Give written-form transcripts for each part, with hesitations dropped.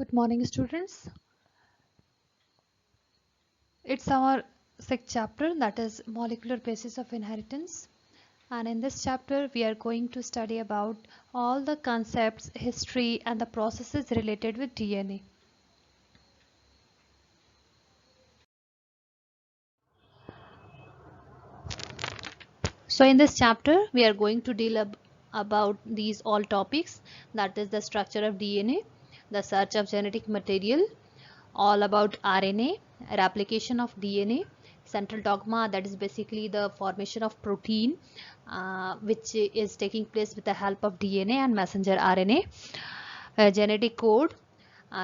Good morning, students. It's our sixth chapter, that is molecular basis of inheritance. And in this chapter, we are going to study about all the concepts, history, and the processes related with DNA. So in this chapter, we are going to deal about these all topics, that is the structure of DNA, the search of genetic material, all about RNA, replication of DNA, central dogma, that is basically the formation of protein which is taking place with the help of DNA and messenger RNA, genetic code,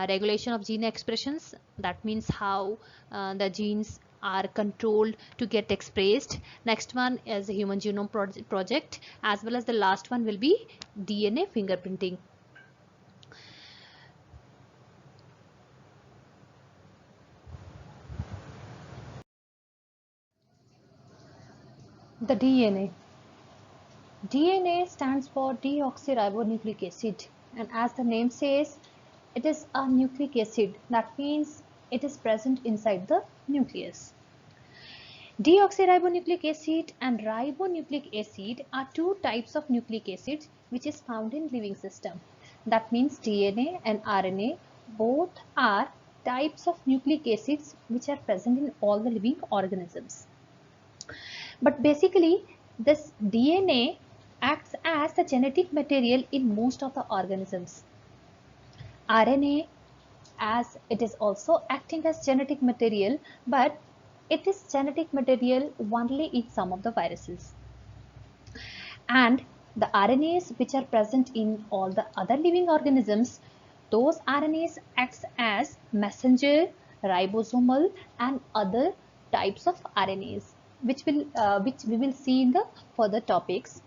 regulation of gene expressions, that means how the genes are controlled to get expressed. Next one is the human genome project, as well as the last one will be DNA fingerprinting. The DNA. DNA stands for deoxyribonucleic acid, and as the name says, it is a nucleic acid. That means it is present inside the nucleus. Deoxyribonucleic acid and ribonucleic acid are two types of nucleic acids which is found in living system. That means DNA and RNA both are types of nucleic acids which are present in all the living organisms. But basically, this DNA acts as the genetic material in most of the organisms. RNA, as it is also acting as genetic material, but it is genetic material only in some of the viruses. And the RNAs which are present in all the other living organisms, those RNAs acts as messenger, ribosomal and other types of RNAs which we will see in the further topics.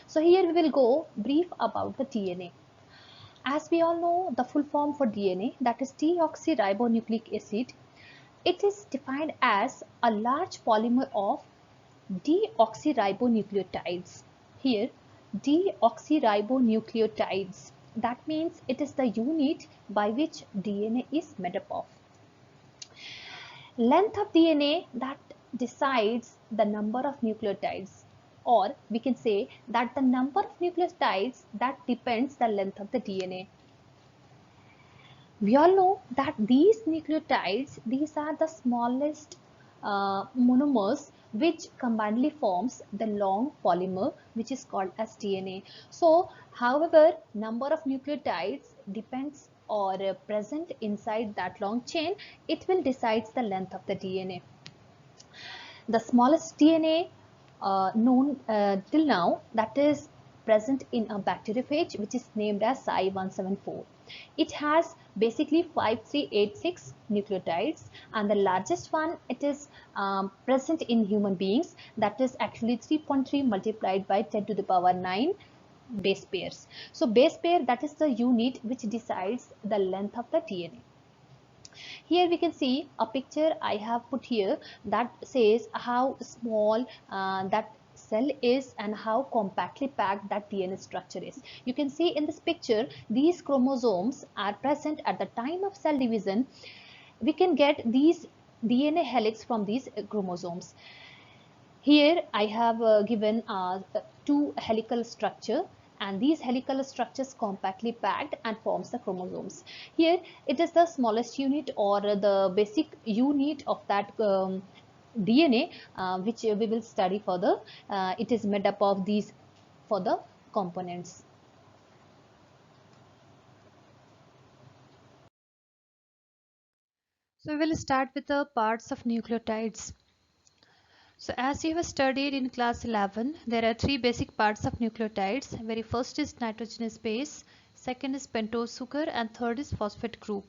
So here we will go brief about the DNA. As we all know, the full form for DNA, that is deoxyribonucleic acid, it is defined as a large polymer of deoxyribonucleotides. Here, deoxyribonucleotides, that means it is the unit by which DNA is made up of. Length of DNA, that decides the number of nucleotides, or we can say that the number of nucleotides that depends the length of the DNA. We all know that these nucleotides, these are the smallest monomers which combinedly forms the long polymer which is called as DNA. So however, number of nucleotides depends or present inside that long chain, it will decides the length of the DNA. The smallest DNA known till now, that is present in a bacteriophage which is named as Cy174. It has basically 5386 nucleotides, and the largest one, it is present in human beings, that is actually 3.3 multiplied by 10 to the power 9 base pairs. So base pair, that is the unit which decides the length of the DNA. Here we can see a picture I have put here that says how small that cell is and how compactly packed that DNA structure is. You can see in this picture these chromosomes are present at the time of cell division. We can get these DNA helix from these chromosomes. Here I have given two helical structure, and these helical structures compactly packed and forms the chromosomes. Here it is the smallest unit or the basic unit of that DNA which we will study further. It is made up of these for the components. So we will start with the parts of nucleotides. So as you have studied in class 11, there are three basic parts of nucleotides. Very first is nitrogenous base, second is pentose sugar, and third is phosphate group.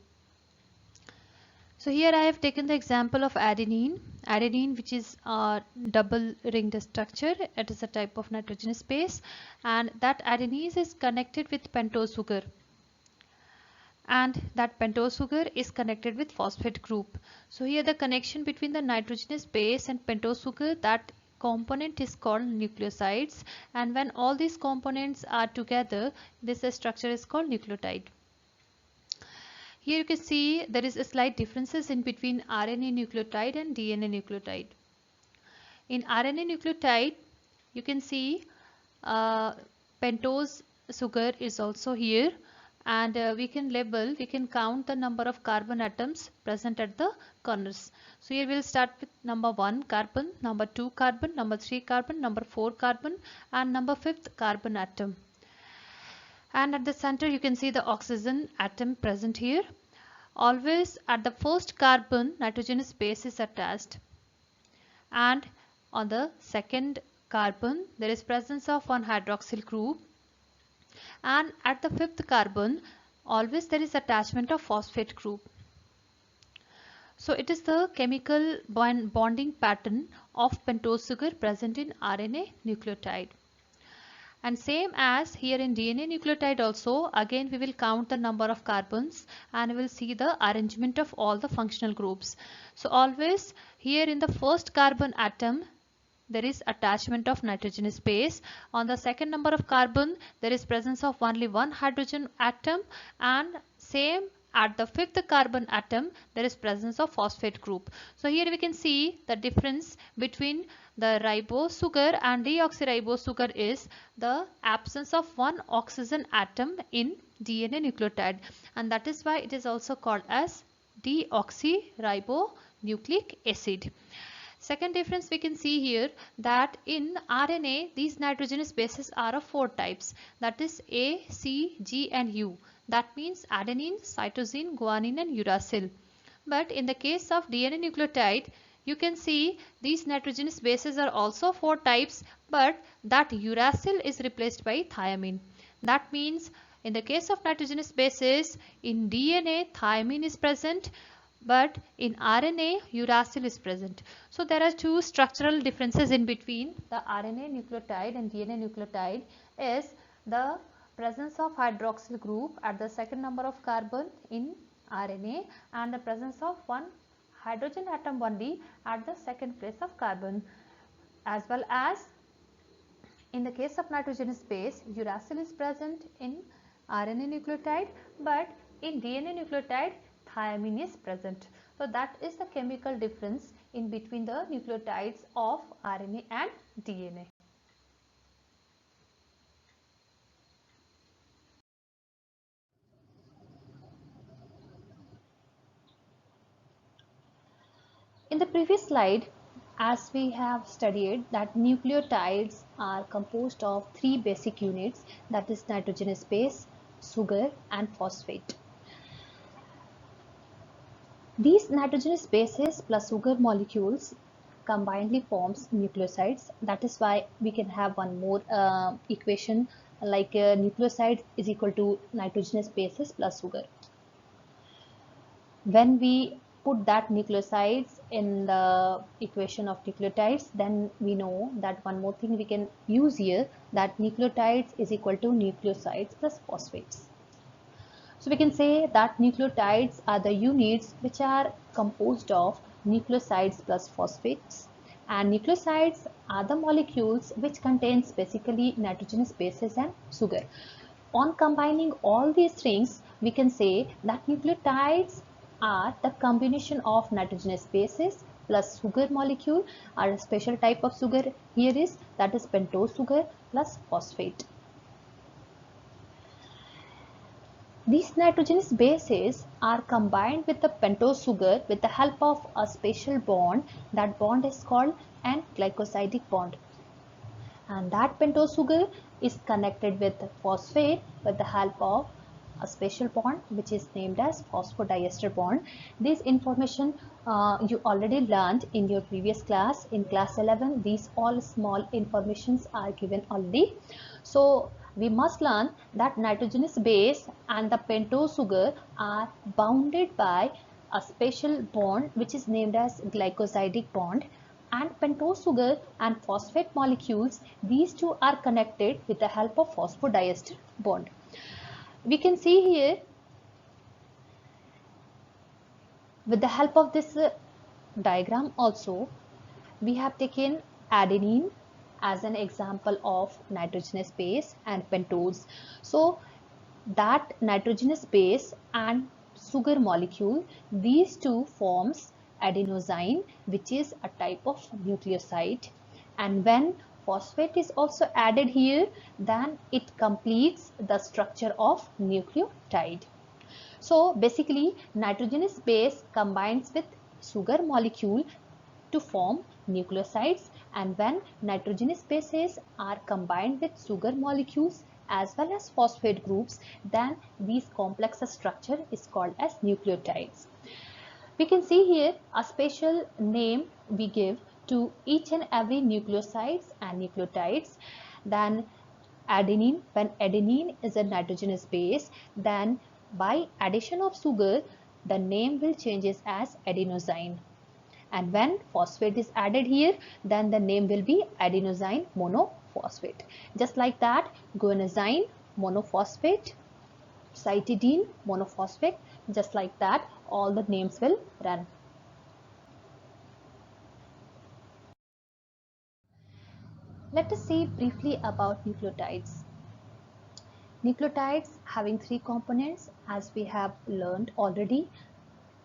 So here I have taken the example of adenine. Adenine, which is a double ringed structure, it is a type of nitrogenous base, and that adenine is connected with pentose sugar, and that pentose sugar is connected with phosphate group. So here the connection between the nitrogenous base and pentose sugar, that component is called nucleosides, and when all these components are together, this structure is called nucleotide. Here you can see there is a slight differences in between RNA nucleotide and DNA nucleotide. In RNA nucleotide, you can see uh, pentose sugar is also here, and we can count the number of carbon atoms present at the corners. So here we'll start with number 1 carbon, number 2 carbon, number 3 carbon, number 4 carbon, and number 5th carbon atom. And at the center you can see the oxygen atom present here. Always at the first carbon, nitrogenous base is attached, and on the second carbon there is presence of one hydroxyl group, and at the 5th carbon always there is attachment of phosphate group. So it is the chemical bonding pattern of pentose sugar present in RNA nucleotide. And same as here in DNA nucleotide also, again we will count the number of carbons and we will see the arrangement of all the functional groups. So always here in the first carbon atom there is attachment of nitrogenous base. On the second number of carbon there is presence of only one hydrogen atom, and same at the 5th carbon atom there is presence of phosphate group. So here we can see the difference between the ribose sugar and deoxyribose sugar is the absence of one oxygen atom in DNA nucleotide, and that is why it is also called as deoxyribonucleic acid. Second difference we can see here that in RNA these nitrogenous bases are of 4 types, that is A, C, G and U. That means adenine, cytosine, guanine and uracil. But in the case of DNA nucleotide, you can see these nitrogenous bases are also 4 types, but that uracil is replaced by thiamine. That means in the case of nitrogenous bases, in DNA thiamine is present, but in RNA uracil is present. So there are two structural differences in between the RNA nucleotide and DNA nucleotide is the presence of hydroxyl group at the second number of carbon in RNA and the presence of one hydrogen atom only at the second place of carbon, as well as in the case of nitrogenous base uracil is present in RNA nucleotide, but in DNA nucleotide thiamine is present. So that is the chemical difference in between the nucleotides of RNA and DNA. In the previous slide, as we have studied that nucleotides are composed of 3 basic units, that is nitrogenous base, sugar and phosphate. These nitrogenous bases plus sugar molecules combinedly forms nucleosides. That is why we can have one more equation like nucleoside is equal to nitrogenous bases plus sugar. When we put that nucleosides in the equation of nucleotides, then we know that one more thing we can use here, that nucleotides is equal to nucleosides plus phosphates. So we can say that nucleotides are the units which are composed of nucleosides plus phosphates, and nucleosides are the molecules which contains basically nitrogenous bases and sugar. On combining all these things, we can say that nucleotides are the combination of nitrogenous bases plus sugar molecule, or a special type of sugar here is that is pentose sugar plus phosphate. These nitrogenous bases are combined with the pentose sugar with the help of a special bond. That bond is called an glycosidic bond. And that pentose sugar is connected with phosphate with the help of a special bond which is named as phosphodiester bond. This information you already learned in your previous class. In class 11, these all small informations are given already. So we must learn that nitrogenous base and the pentose sugar are bounded by a special bond which is named as glycosidic bond, and pentose sugar and phosphate molecules, these two are connected with the help of phosphodiester bond. We can see here with the help of this diagram also, we have taken adenine as an example of nitrogenous base and pentose. So that nitrogenous base and sugar molecule, these two forms adenosine, which is a type of nucleoside, and when phosphate is also added here, then it completes the structure of nucleotide. So basically nitrogenous base combines with sugar molecule to form nucleosides, and when nitrogenous bases are combined with sugar molecules as well as phosphate groups, then these complex structure is called as nucleotides. We can see here a special name we give to each and every nucleosides and nucleotides. Then adenine, when adenine is a nitrogenous base, then by addition of sugar the name will changes as adenosine, and when phosphate is added here, then the name will be adenosine monophosphate. Just like that, guanosine monophosphate, cytidine monophosphate, just like that all the names will run. Let us see briefly about nucleotides. Nucleotides having three components as we have learned already.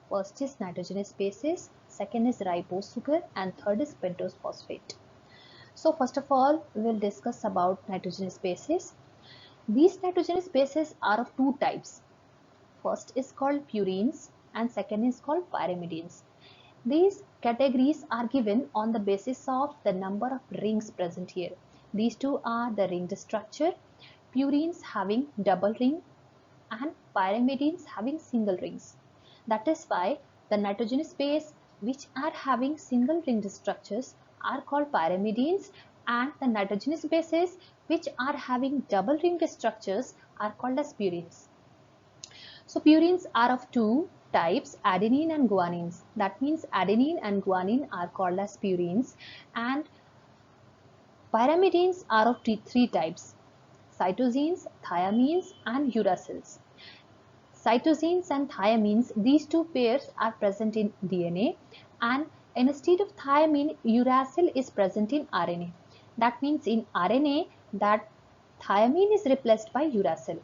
First is nitrogenous bases, second is ribose sugar, and third is pentose phosphate. So first of all, we will discuss about nitrogenous bases. These nitrogenous bases are of two types. First is called purines and second is called pyrimidines. These categories are given on the basis of the number of rings present here. These two are the ringed structure, purines having double ring and pyrimidines having single rings. That is why the nitrogenous base which are having single ringed structures are called pyrimidines, and the nitrogenous bases which are having double ringed structures are called as purines. So purines are of two types, adenine and guanines. That means adenine and guanine are called as purines, and pyrimidines are of three types, cytosines, thiamines and uracils. Cytosines and thiamines, these two pairs are present in DNA, and instead of thiamine, uracil is present in RNA. That means in RNA that thiamine is replaced by uracil.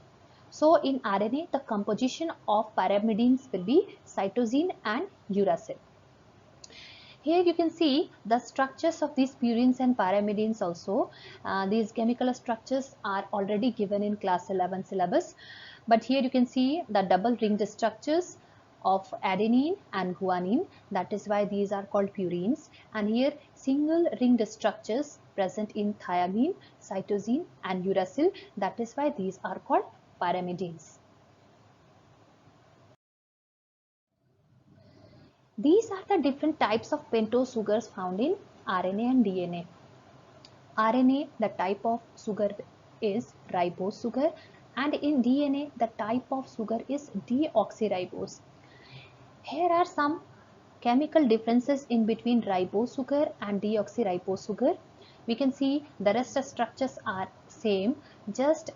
So in RNA the composition of pyrimidines will be cytosine and uracil. Here you can see the structures of these purines and pyrimidines also. These chemical structures are already given in class 11 syllabus. But here you can see the double ringed structures of adenine and guanine. That is why these are called purines. And here single ringed structures present in thiamine, cytosine and uracil. That is why these are called pyrimidines. These are the different types of pentose sugars found in RNA and DNA. RNA, the type of sugar is ribose sugar, and in DNA, the type of sugar is deoxyribose. Here are some chemical differences in between ribose sugar and deoxyribose sugar. We can see the rest structures are same, just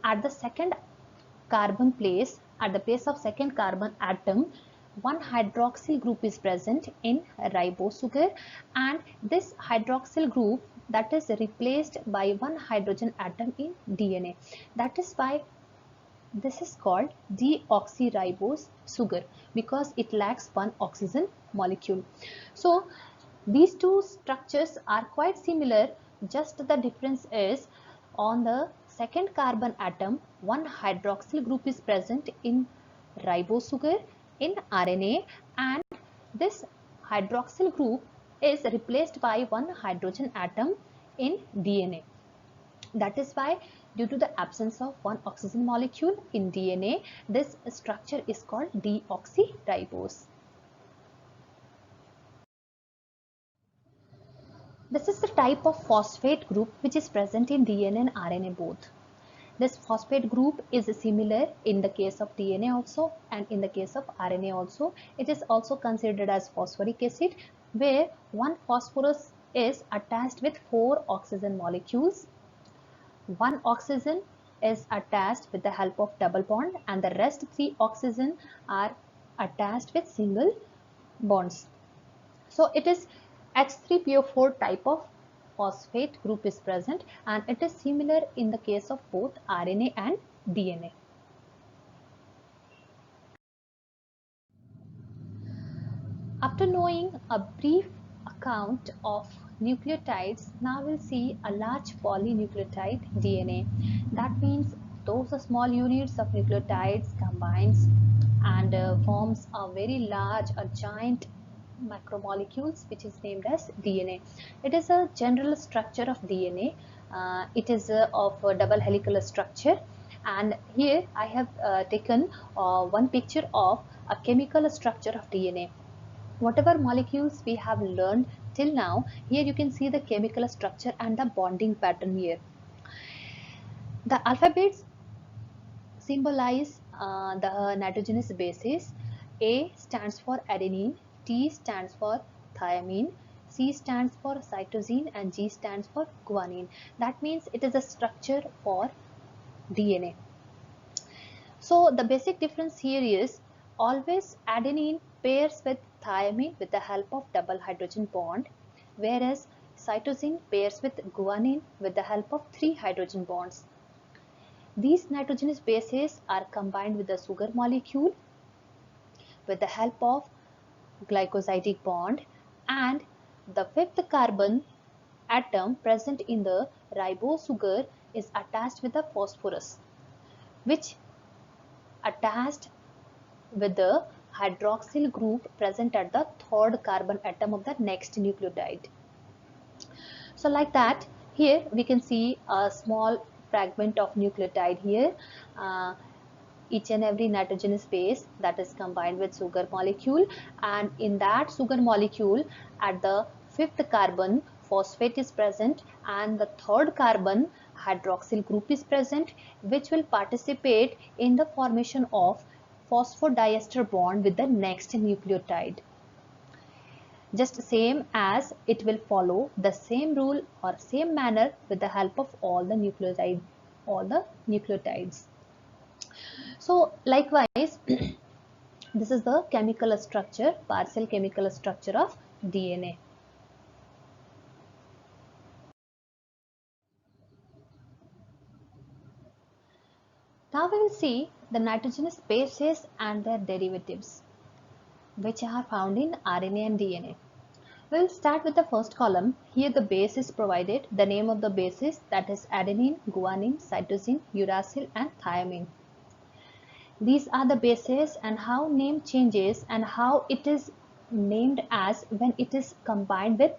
at the second carbon place, at the place of second carbon atom, one hydroxyl group is present in ribose sugar, and this hydroxyl group that is replaced by one hydrogen atom in DNA. That is why this is called deoxyribose sugar, because it lacks one oxygen molecule. So these two structures are quite similar, just the difference is on the second carbon atom one hydroxyl group is present in ribose sugar in RNA, and this hydroxyl group is replaced by one hydrogen atom in DNA. That is why due to the absence of one oxygen molecule in DNA, this structure is called deoxyribose. This is the type of phosphate group which is present in DNA and RNA both. This phosphate group is similar in the case of DNA also and in the case of RNA also. It is also considered as phosphoric acid, where one phosphorus is attached with 4 oxygen molecules. One oxygen is attached with the help of double bond, and the rest 3 oxygen are attached with single bonds. So it is H3PO4 type of phosphate group is present, and it is similar in the case of both RNA and DNA. After knowing a brief account of nucleotides, now we'll see a large polynucleotide DNA. That means those are small units of nucleotides combines and forms a very large, a giant macromolecules which is named as DNA. It is a general structure of DNA. It is of a double helical structure, and here I have taken one picture of a chemical structure of DNA. Whatever molecules we have learned till now, here you can see the chemical structure and the bonding pattern here. The alphabets symbolize the nitrogenous bases. A stands for adenine, T stands for thymine, C stands for cytosine, and G stands for guanine. That means it is a structure for DNA. So the basic difference here is always adenine pairs with thymine with the help of double hydrogen bond, whereas cytosine pairs with guanine with the help of 3 hydrogen bonds. These nitrogenous bases are combined with the sugar molecule with the help of glycosidic bond, and the fifth carbon atom present in the ribose sugar is attached with the phosphorus, which attached with the hydroxyl group present at the third carbon atom of the next nucleotide. So like that, here we can see a small fragment of nucleotide here. Each and every nitrogenous base that is combined with sugar molecule, and in that sugar molecule at the fifth carbon phosphate is present and the third carbon hydroxyl group is present, which will participate in the formation of phosphodiester bond with the next nucleotide. Just same as it will follow the same rule or same manner with the help of all the nucleotides. So likewise, this is the chemical structure, partial chemical structure of DNA. Now we will see the nitrogenous bases and their derivatives, which are found in RNA and DNA. We will start with the first column. Here the base is provided, the name of the bases, that is adenine, guanine, cytosine, uracil and thymine. These are the bases and how name changes and how it is named as when it is combined with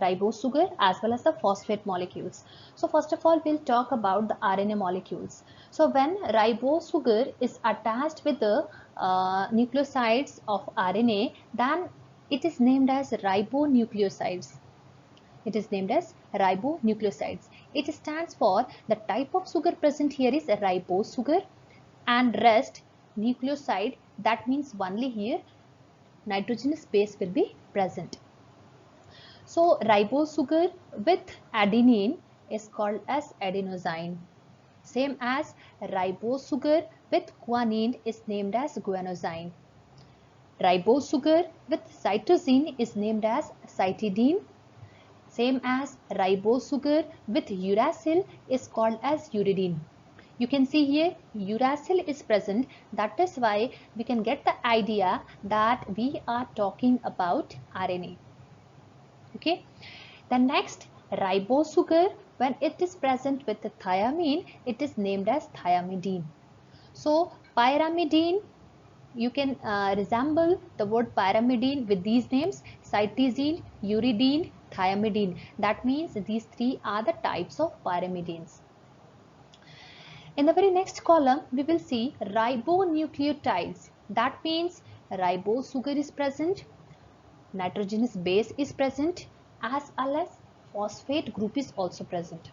ribose sugar as well as the phosphate molecules. So first of all, we'll talk about the RNA molecules. So when ribose sugar is attached with the nucleosides of RNA, then it is named as ribonucleosides. It is named as ribonucleosides. It stands for the type of sugar present here is a ribose sugar, and rest nucleoside, that means only here nitrogenous base will be present. So ribose sugar with adenine is called as adenosine. Same as ribose sugar with guanine is named as guanosine. Ribose sugar with cytosine is named as cytidine. Same as ribose sugar with uracil is called as uridine. You can see here uracil is present, that is why we can get the idea that we are talking about RNA. Okay. The next, ribose sugar, when it is present with the thiamine, it is named as thiamidine. So pyrimidine, you can resemble the word pyrimidine with these names: cytosine, uridine, thiamidine. That means these three are the types of pyrimidines. In the very next column, we will see ribonucleotides. That means ribose sugar is present, nitrogenous base is present, as well as phosphate group is also present.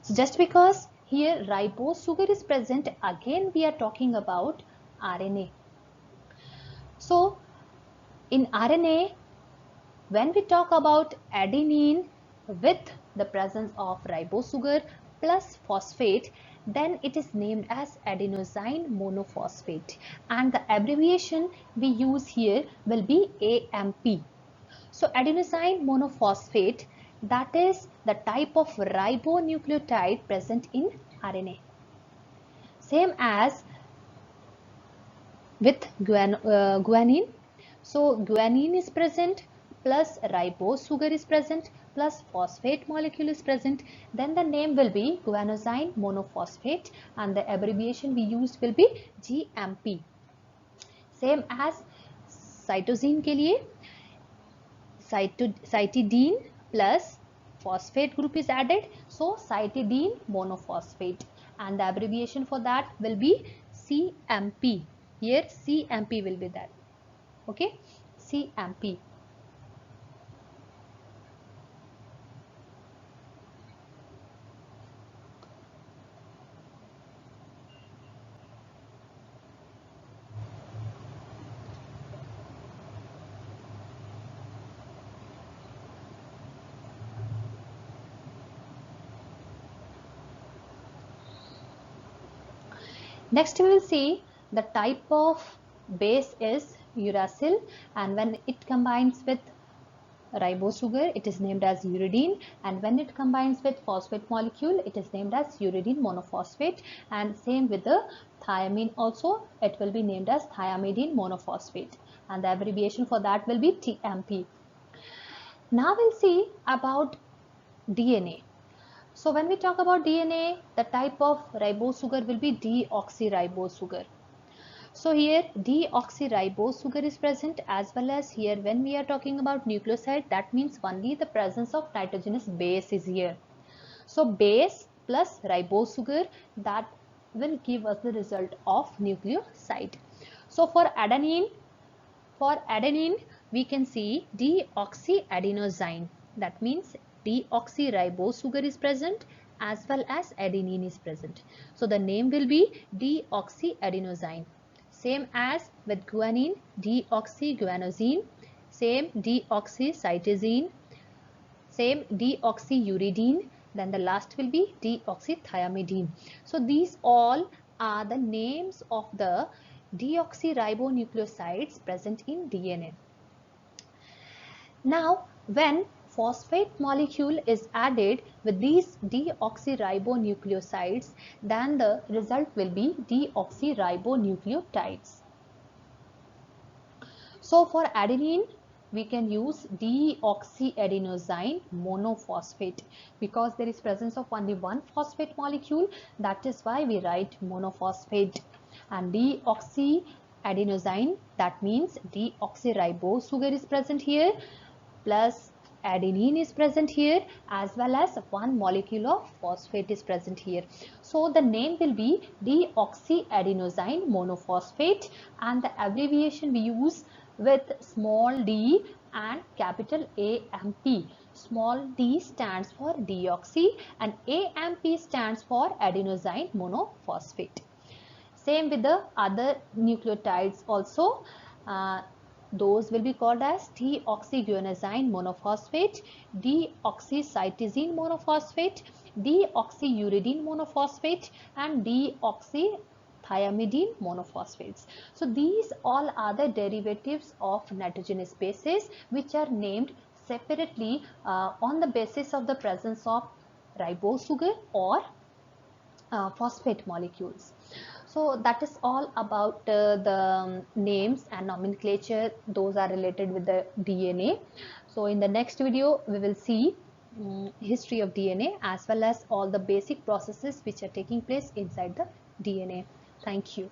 So just because here ribose sugar is present, again we are talking about RNA. So in RNA, when we talk about adenine with the presence of ribose sugar plus phosphate, then it is named as adenosine monophosphate, and the abbreviation we use here will be AMP. So adenosine monophosphate, that is the type of ribonucleotide present in RNA. Same as with guanine, So guanine is present, plus ribose sugar is present, plus phosphate molecule is present. Then the name will be guanosine monophosphate, and the abbreviation we used will be GMP. Same as cytosine के लिए cytidine plus phosphate group is added, so cytidine monophosphate, and the abbreviation for that will be CMP. Here CMP will be that. Okay, CMP. Next we will see the type of base is uracil, and when it combines with ribose sugar it is named as uridine, and when it combines with phosphate molecule it is named as uridine monophosphate, and same with the thiamine also, it will be named as thiamidine monophosphate, and the abbreviation for that will be TMP. Now we'll see about DNA. So when we talk about DNA, the type of ribose sugar will be deoxyribose sugar. So here deoxyribose sugar is present, as well as here when we are talking about nucleoside, that means only the presence of nitrogenous base is here. So base plus ribose sugar, that will give us the result of nucleoside. So for adenine we can see deoxyadenosine, that means deoxyribose sugar is present as well as adenine is present. So the name will be deoxyadenosine. Same as with guanine, deoxyguanosine, same deoxycytosine, same deoxyuridine, then the last will be deoxythiamidine. So these all are the names of the deoxyribonucleosides present in DNA. Now when phosphate molecule is added with these deoxyribonucleosides, then the result will be deoxyribonucleotides. So for adenine we can use deoxyadenosine monophosphate, because there is presence of only one phosphate molecule, that is why we write monophosphate. And deoxyadenosine, that means deoxyribose sugar is present here, plus adenine is present here, as well as one molecule of phosphate is present here. So the name will be deoxyadenosine monophosphate, and the abbreviation we use with small d and capital AMP. Small d stands for deoxy and AMP stands for adenosine monophosphate. Same with the other nucleotides also. Those will be called as deoxyguanosine monophosphate, deoxycytosine monophosphate, deoxyuridine monophosphate, and deoxythiamidine monophosphates. So these all are the derivatives of nitrogenous bases which are named separately on the basis of the presence of ribose sugar or phosphate molecules. So that is all about the names and nomenclature. Those are related with the DNA. So in the next video we will see history of DNA as well as all the basic processes which are taking place inside the DNA. Thank you.